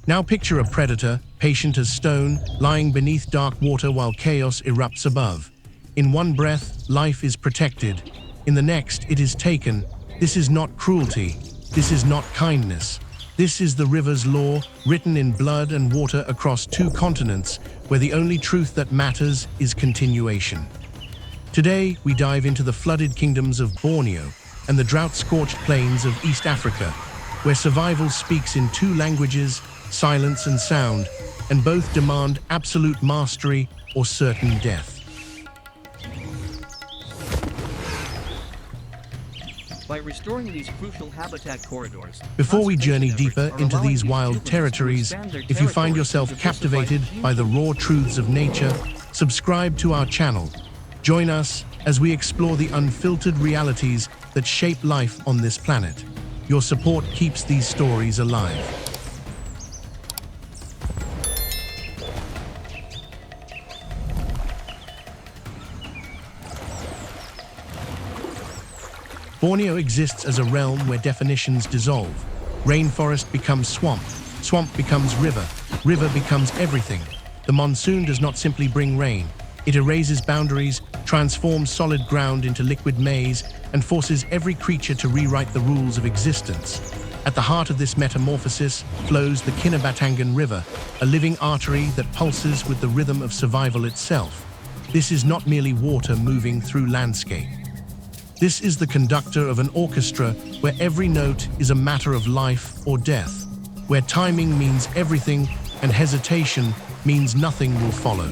Now picture a predator, patient as stone, lying beneath dark water while chaos erupts above. In one breath, life is protected. In the next, it is taken. This is not cruelty. This is not kindness. This is the river's law, written in blood and water across 2 continents, where the only truth that matters is continuation. Today, we dive into the flooded kingdoms of Borneo and the drought-scorched plains of East Africa, where survival speaks in 2 languages, silence and sound, and both demand absolute mastery or certain death. By restoring these crucial habitat corridors. Before we journey deeper into these wild territories, if you find yourself captivated by the raw truths of nature, subscribe to our channel. Join us as we explore the unfiltered realities that shape life on this planet. Your support keeps these stories alive. Borneo exists as a realm where definitions dissolve. Rainforest becomes swamp, swamp becomes river, river becomes everything. The monsoon does not simply bring rain. It erases boundaries, transforms solid ground into liquid maze, and forces every creature to rewrite the rules of existence. At the heart of this metamorphosis flows the Kinabatangan River, a living artery that pulses with the rhythm of survival itself. This is not merely water moving through landscape. This is the conductor of an orchestra where every note is a matter of life or death, where timing means everything and hesitation means nothing will follow.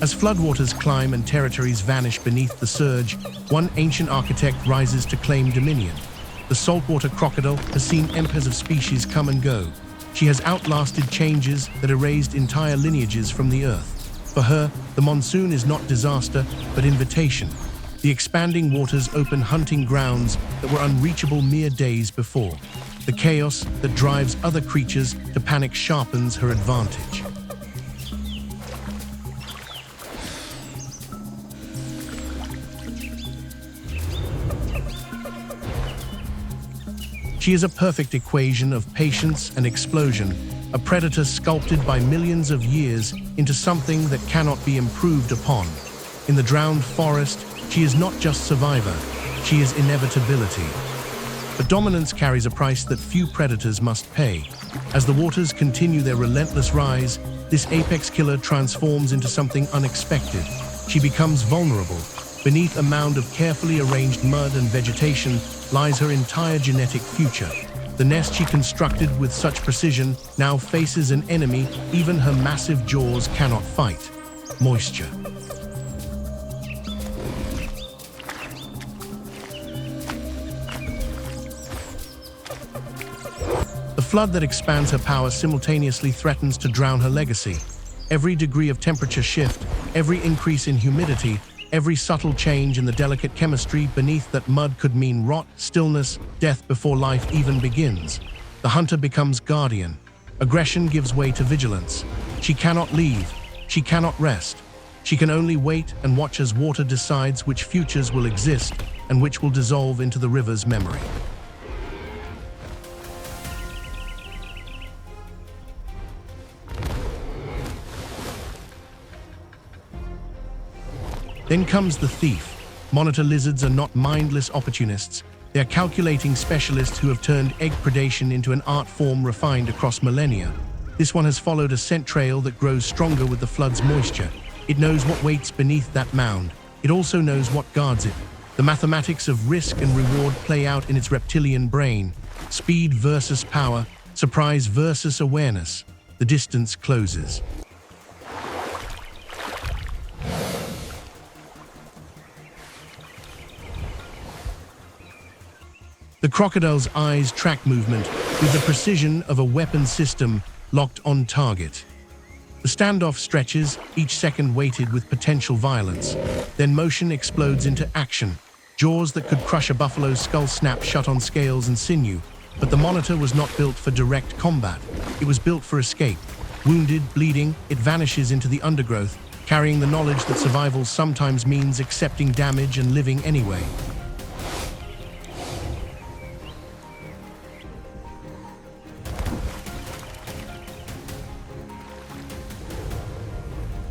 As floodwaters climb and territories vanish beneath the surge, one ancient architect rises to claim dominion. The saltwater crocodile has seen empires of species come and go. She has outlasted changes that erased entire lineages from the earth. For her, the monsoon is not disaster, but invitation. The expanding waters open hunting grounds that were unreachable mere days before. The chaos that drives other creatures to panic sharpens her advantage. She is a perfect equation of patience and explosion, a predator sculpted by millions of years into something that cannot be improved upon. In the drowned forest, she is not just survivor, she is inevitability. But dominance carries a price that few predators must pay. As the waters continue their relentless rise, this apex killer transforms into something unexpected. She becomes vulnerable. Beneath a mound of carefully arranged mud and vegetation lies her entire genetic future. The nest she constructed with such precision now faces an enemy even her massive jaws cannot fight: moisture. The flood that expands her power simultaneously threatens to drown her legacy. Every degree of temperature shift, every increase in humidity, every subtle change in the delicate chemistry beneath that mud could mean rot, stillness, death before life even begins. The hunter becomes guardian. Aggression gives way to vigilance. She cannot leave. She cannot rest. She can only wait and watch as water decides which futures will exist and which will dissolve into the river's memory. Then comes the thief. Monitor lizards are not mindless opportunists. They are calculating specialists who have turned egg predation into an art form refined across millennia. This one has followed a scent trail that grows stronger with the flood's moisture. It knows what waits beneath that mound. It also knows what guards it. The mathematics of risk and reward play out in its reptilian brain. Speed versus power, surprise versus awareness. The distance closes. The crocodile's eyes track movement with the precision of a weapon system locked on target. The standoff stretches, each second weighted with potential violence. Then motion explodes into action. Jaws that could crush a buffalo's skull snap shut on scales and sinew. But the monitor was not built for direct combat. It was built for escape. Wounded, bleeding, it vanishes into the undergrowth, carrying the knowledge that survival sometimes means accepting damage and living anyway.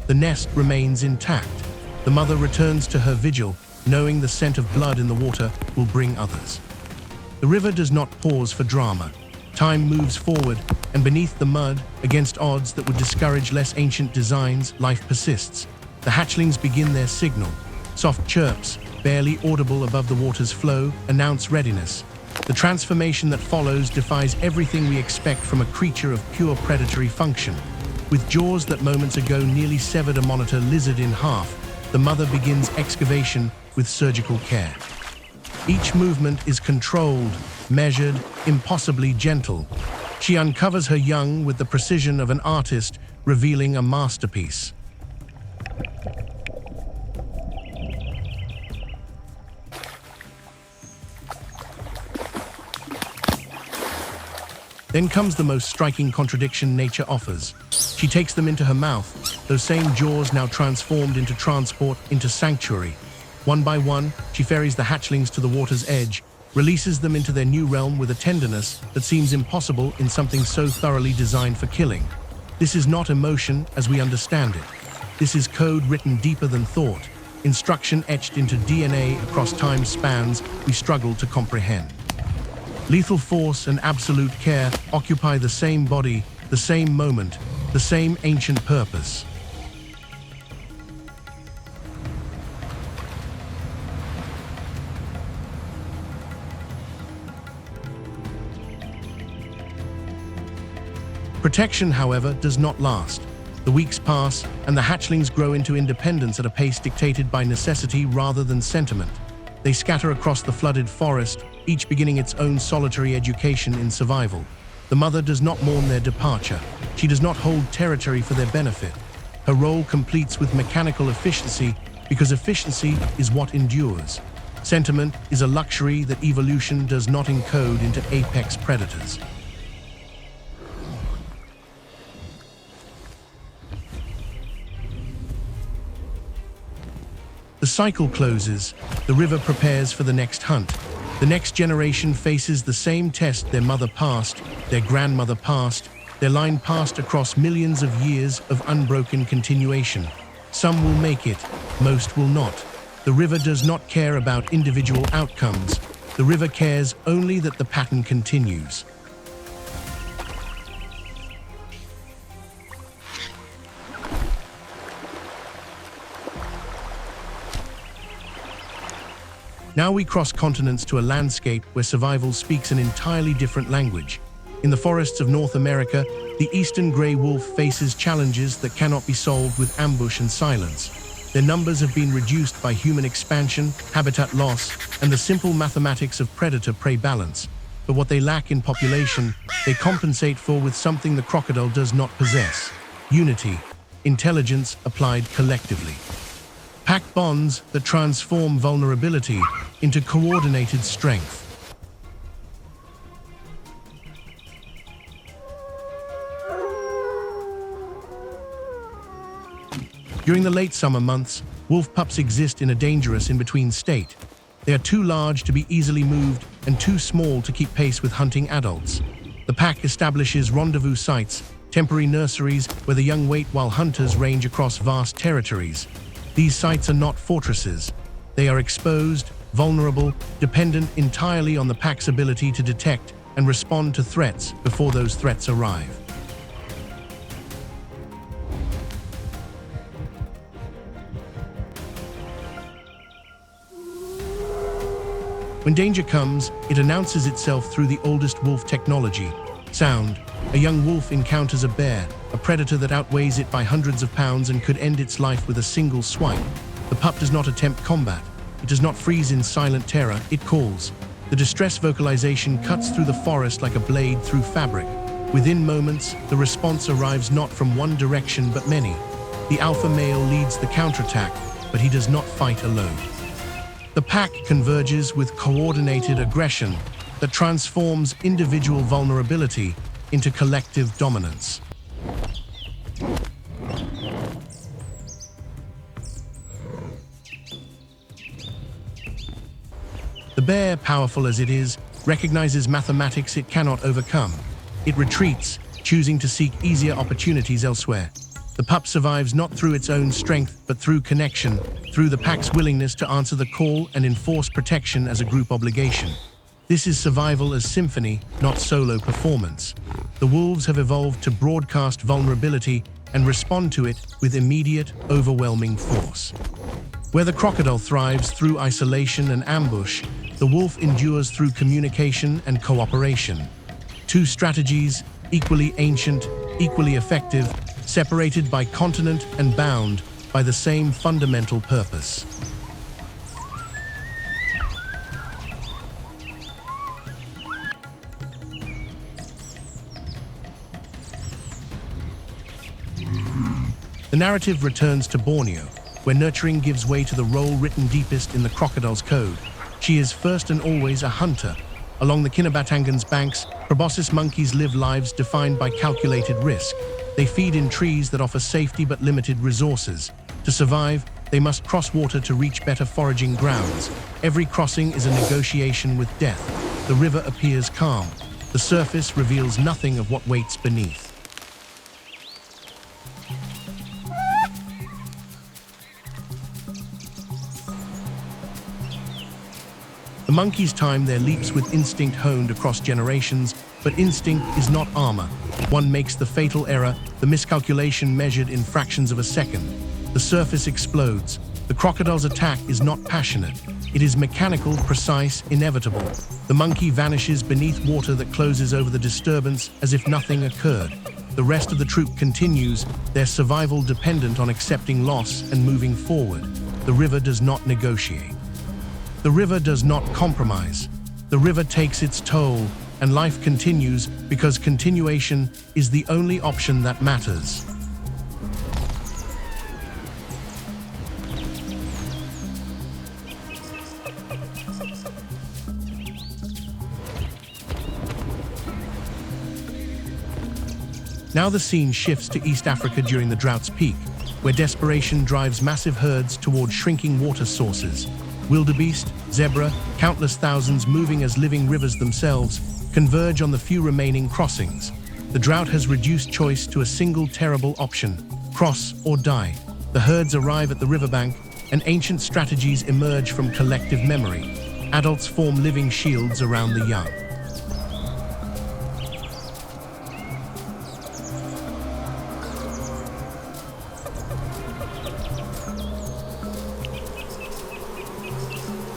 The nest remains intact. The mother returns to her vigil, knowing the scent of blood in the water will bring others. The river does not pause for drama. Time moves forward, and beneath the mud, against odds that would discourage less ancient designs, life persists. The hatchlings begin their signal. Soft chirps, barely audible above the water's flow, announce readiness. The transformation that follows defies everything we expect from a creature of pure predatory function. With jaws that moments ago nearly severed a monitor lizard in half, the mother begins excavation with surgical care. Each movement is controlled, measured, impossibly gentle. She uncovers her young with the precision of an artist, revealing a masterpiece. Then comes the most striking contradiction nature offers. She takes them into her mouth, those same jaws now transformed into transport, into sanctuary. One by one, she ferries the hatchlings to the water's edge, releases them into their new realm with a tenderness that seems impossible in something so thoroughly designed for killing. This is not emotion as we understand it. This is code written deeper than thought, instruction etched into DNA across time spans we struggle to comprehend. Lethal force and absolute care occupy the same body, the same moment, the same ancient purpose. Protection, however, does not last. The weeks pass, and the hatchlings grow into independence at a pace dictated by necessity rather than sentiment. They scatter across the flooded forest, each beginning its own solitary education in survival. The mother does not mourn their departure. She does not hold territory for their benefit. Her role completes with mechanical efficiency because efficiency is what endures. Sentiment is a luxury that evolution does not encode into apex predators. The cycle closes. The river prepares for the next hunt. The next generation faces the same test their mother passed, their grandmother passed, their line passed across millions of years of unbroken continuation. Some will make it, most will not. The river does not care about individual outcomes. The river cares only that the pattern continues. Now we cross continents to a landscape where survival speaks an entirely different language. In the forests of North America, the eastern gray wolf faces challenges that cannot be solved with ambush and silence. Their numbers have been reduced by human expansion, habitat loss, and the simple mathematics of predator-prey balance. But what they lack in population, they compensate for with something the crocodile does not possess: unity, intelligence applied collectively. Pack bonds that transform vulnerability into coordinated strength. During the late summer months, wolf pups exist in a dangerous in-between state. They are too large to be easily moved and too small to keep pace with hunting adults. The pack establishes rendezvous sites, temporary nurseries where the young wait while hunters range across vast territories. These sites are not fortresses. They are exposed, vulnerable, dependent entirely on the pack's ability to detect and respond to threats before those threats arrive. When danger comes, it announces itself through the oldest wolf technology: sound. A young wolf encounters a bear, a predator that outweighs it by hundreds of pounds and could end its life with a single swipe. The pup does not attempt combat. It does not freeze in silent terror, it calls. The distress vocalization cuts through the forest like a blade through fabric. Within moments, the response arrives not from one direction but many. The alpha male leads the counterattack, but he does not fight alone. The pack converges with coordinated aggression that transforms individual vulnerability into collective dominance. bear, powerful as it is, recognizes mathematics it cannot overcome. It retreats, choosing to seek easier opportunities elsewhere. The pup survives not through its own strength, but through connection, through the pack's willingness to answer the call and enforce protection as a group obligation. This is survival as symphony, not solo performance. The wolves have evolved to broadcast vulnerability and respond to it with immediate, overwhelming force. Where the crocodile thrives through isolation and ambush, the wolf endures through communication and cooperation. Two strategies, equally ancient, equally effective, separated by continent and bound by the same fundamental purpose. The narrative returns to Borneo, where nurturing gives way to the role written deepest in the crocodile's code. She is first and always a hunter. Along the Kinabatangan's banks, proboscis monkeys live lives defined by calculated risk. They feed in trees that offer safety but limited resources. To survive, they must cross water to reach better foraging grounds. Every crossing is a negotiation with death. The river appears calm. The surface reveals nothing of what waits beneath. The monkeys time their leaps with instinct honed across generations, but instinct is not armor. One makes the fatal error, the miscalculation measured in fractions of a second. The surface explodes. The crocodile's attack is not passionate. It is mechanical, precise, inevitable. The monkey vanishes beneath water that closes over the disturbance as if nothing occurred. The rest of the troop continues, their survival dependent on accepting loss and moving forward. The river does not negotiate. The river does not compromise. The river takes its toll, and life continues because continuation is the only option that matters. Now the scene shifts to East Africa during the drought's peak, where desperation drives massive herds toward shrinking water sources. Wildebeest, zebra, countless thousands moving as living rivers themselves, converge on the few remaining crossings. The drought has reduced choice to a single terrible option: cross or die. The herds arrive at the riverbank, and ancient strategies emerge from collective memory. Adults form living shields around the young.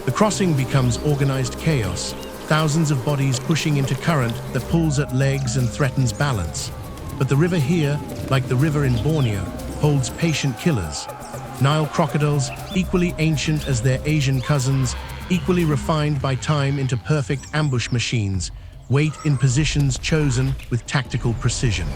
The crossing becomes organized chaos, thousands of bodies pushing into current that pulls at legs and threatens balance. But the river here, like the river in Borneo, holds patient killers. Nile crocodiles, equally ancient as their Asian cousins, equally refined by time into perfect ambush machines, wait in positions chosen with tactical precision.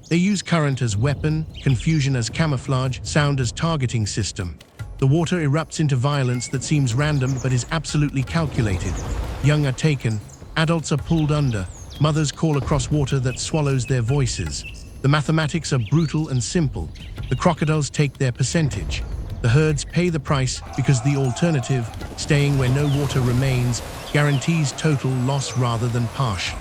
They use current as weapon, confusion as camouflage, sound as targeting system. The water erupts into violence that seems random but is absolutely calculated. Young are taken, adults are pulled under, mothers call across water that swallows their voices. The mathematics are brutal and simple. The crocodiles take their percentage. The herds pay the price because the alternative, staying where no water remains, guarantees total loss rather than partial.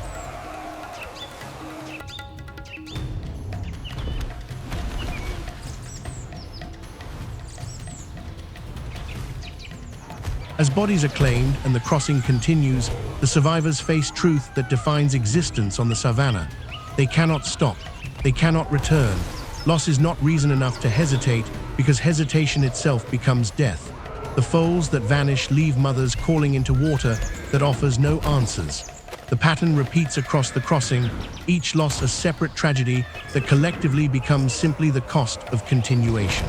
As bodies are claimed and the crossing continues, the survivors face truth that defines existence on the Savanna. They cannot stop. They cannot return. Loss is not reason enough to hesitate, because hesitation itself becomes death. The foals that vanish leave mothers calling into water that offers no answers. The pattern repeats across the crossing, each loss a separate tragedy that collectively becomes simply the cost of continuation.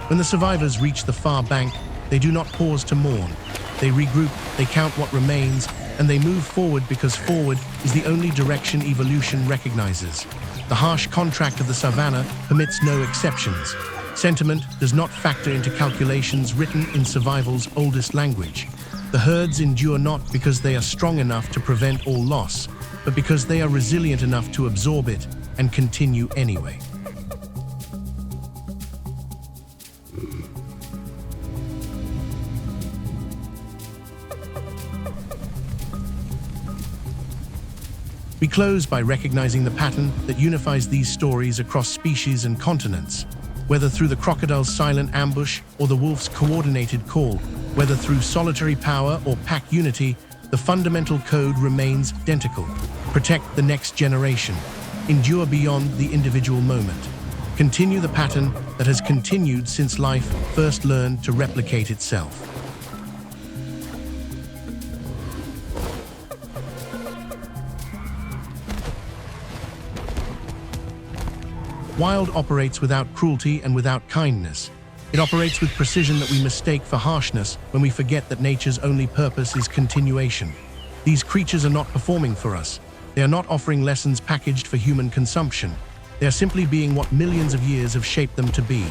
When the survivors reach the far bank, they do not pause to mourn. They regroup, they count what remains, and they move forward because forward is the only direction evolution recognizes. The harsh contract of the Savanna permits no exceptions. Sentiment does not factor into calculations written in survival's oldest language. The herds endure not because they are strong enough to prevent all loss, but because they are resilient enough to absorb it and continue anyway. We close by recognizing the pattern that unifies these stories across species and continents. Whether through the crocodile's silent ambush or the wolf's coordinated call, whether through solitary power or pack unity, the fundamental code remains identical. Protect the next generation. Endure beyond the individual moment. Continue the pattern that has continued since life first learned to replicate itself. Wild operates without cruelty and without kindness. It operates with precision that we mistake for harshness when we forget that nature's only purpose is continuation. These creatures are not performing for us. They are not offering lessons packaged for human consumption. They are simply being what millions of years have shaped them to be.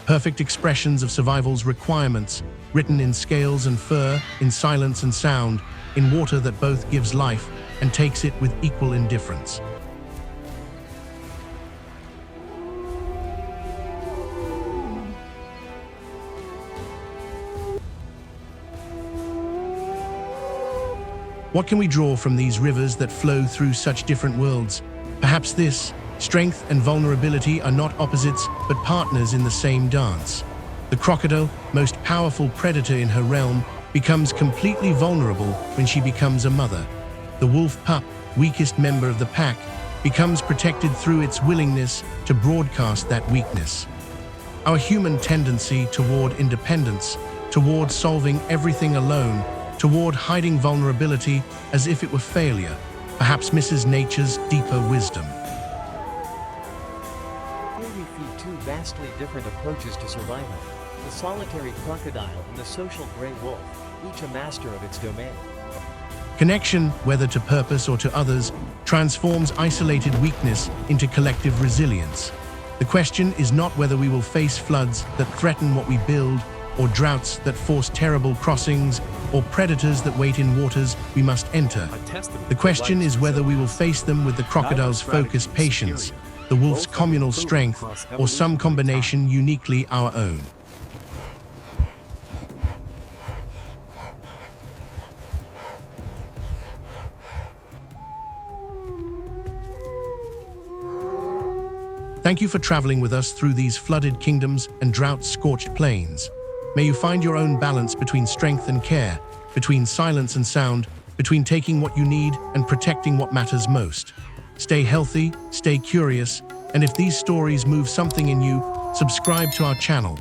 Perfect expressions of survival's requirements, written in scales and fur, in silence and sound, in water that both gives life and takes it with equal indifference. What can we draw from these rivers that flow through such different worlds? Perhaps this: strength and vulnerability are not opposites, but partners in the same dance. The crocodile, most powerful predator in her realm, becomes completely vulnerable when she becomes a mother. The wolf pup, weakest member of the pack, becomes protected through its willingness to broadcast that weakness. Our human tendency toward independence, toward solving everything alone, toward hiding vulnerability as if it were failure, perhaps misses nature's deeper wisdom. Here we see two vastly different approaches to survival: the solitary crocodile and the social gray wolf, each a master of its domain. Connection, whether to purpose or to others, transforms isolated weakness into collective resilience. The question is not whether we will face floods that threaten what we build, or droughts that force terrible crossings, or predators that wait in waters we must enter. The question is whether we will face them with the crocodile's focused patience, the wolf's communal strength, or some combination uniquely our own. Thank you for traveling with us through these flooded kingdoms and drought-scorched plains. May you find your own balance between strength and care, between silence and sound, between taking what you need and protecting what matters most. Stay healthy, stay curious, and if these stories move something in you, subscribe to our channel.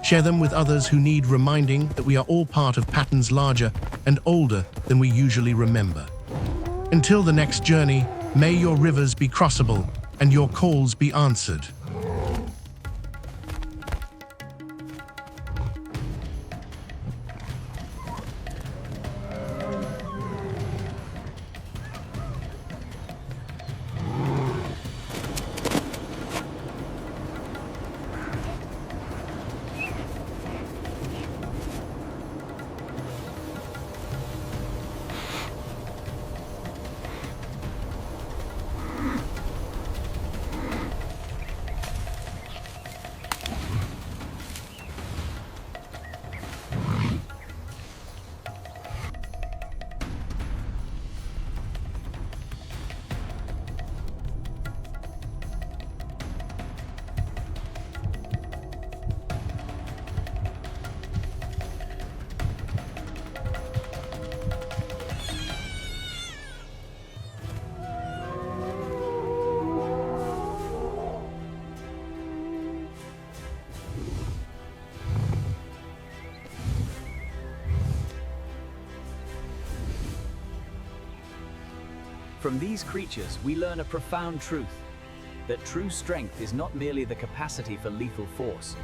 Share them with others who need reminding that we are all part of patterns larger and older than we usually remember. Until the next journey, may your rivers be crossable and your calls be answered. From these creatures, we learn a profound truth: that true strength is not merely the capacity for lethal force,